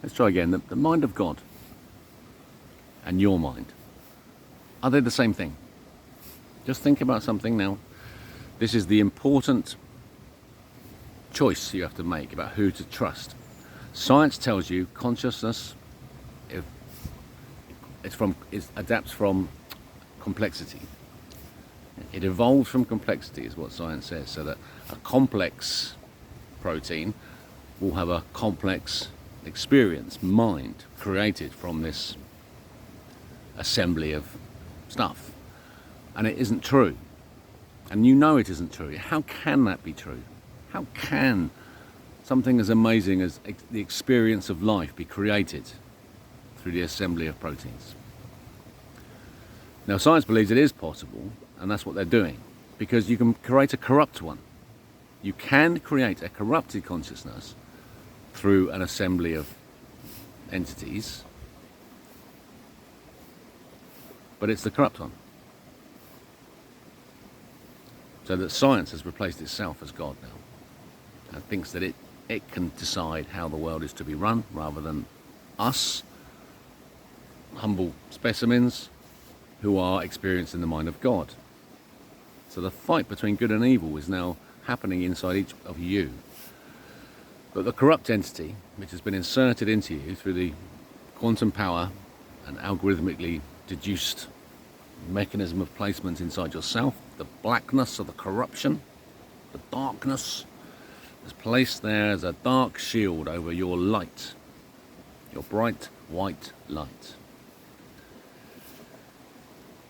Let's try again. The mind of God and your mind, are they the same thing? Just think about something now. This is the important choice you have to make about who to trust. Science tells you consciousness it adapts from complexity. It evolves from complexity, is what science says, so that a complex protein will have a complex experience, mind, created from this assembly of stuff. And it isn't true. And you know it isn't true. How can that be true? How can something as amazing as the experience of life be created through the assembly of proteins? Now, science believes it is possible, and that's what they're doing, because you can create a corrupt one. You can create a corrupted consciousness through an assembly of entities, but it's the corrupt one. So that science has replaced itself as God now, and thinks that it can decide how the world is to be run, rather than us, humble specimens who are experiencing the mind of God. So the fight between good and evil is now happening inside each of you. But the corrupt entity, which has been inserted into you through the quantum power and algorithmically deduced mechanism of placement inside yourself, the blackness of the corruption, the darkness, is placed there as a dark shield over your light, your bright white light.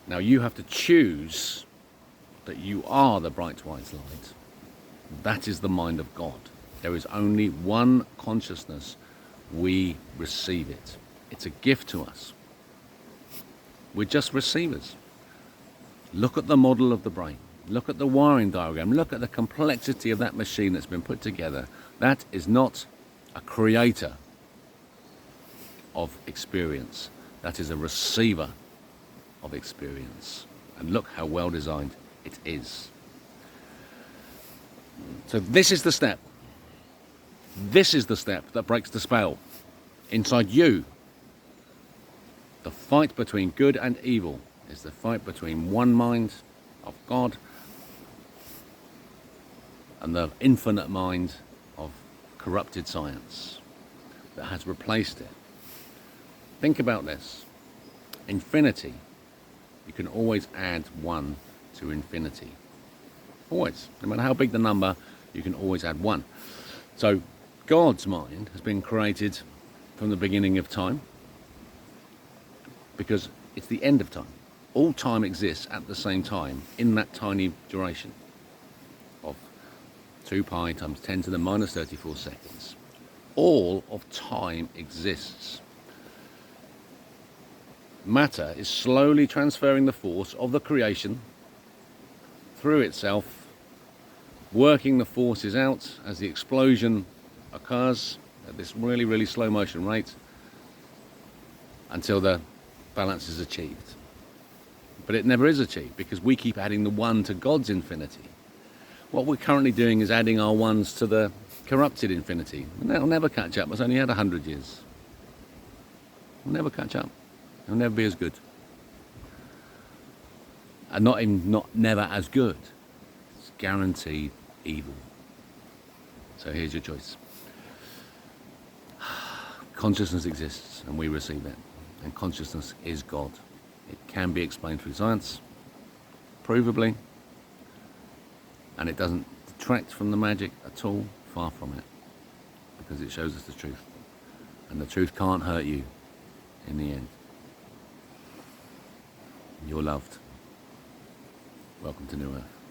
Now you have to choose that you are the bright white light. That is the mind of God. There is only one consciousness. We receive it. It's a gift to us. We're just receivers. Look at the model of the brain. Look at the wiring diagram. Look at the complexity of that machine that's been put together. That is not a creator of experience. That is a receiver of experience. And look how well designed it is. So this is the step. This is the step that breaks the spell inside you. The fight between good and evil is the fight between one mind of God and the infinite mind of corrupted science that has replaced it. Think about this. Infinity, you can always add one to infinity. Always. No matter how big the number, you can always add one. So God's mind has been created from the beginning of time, because it's the end of time. All time exists at the same time in that tiny duration of 2 pi times 10 to the minus 34 seconds. All of time exists. Matter is slowly transferring the force of the creation through itself, working the forces out as the explosion occurs at this really, really slow motion rate until the balance is achieved. But it never is achieved, because we keep adding the one to God's infinity. What we're currently doing is adding our ones to the corrupted infinity. And that'll never catch up. It's only had 100 years. It'll never catch up. It'll never be as good. And never as good. It's guaranteed evil. So here's your choice. Consciousness exists and we receive it. And consciousness is God. It can be explained through science, provably, and it doesn't detract from the magic at all, far from it, because it shows us the truth. And the truth can't hurt you in the end. You're loved. Welcome to New Earth.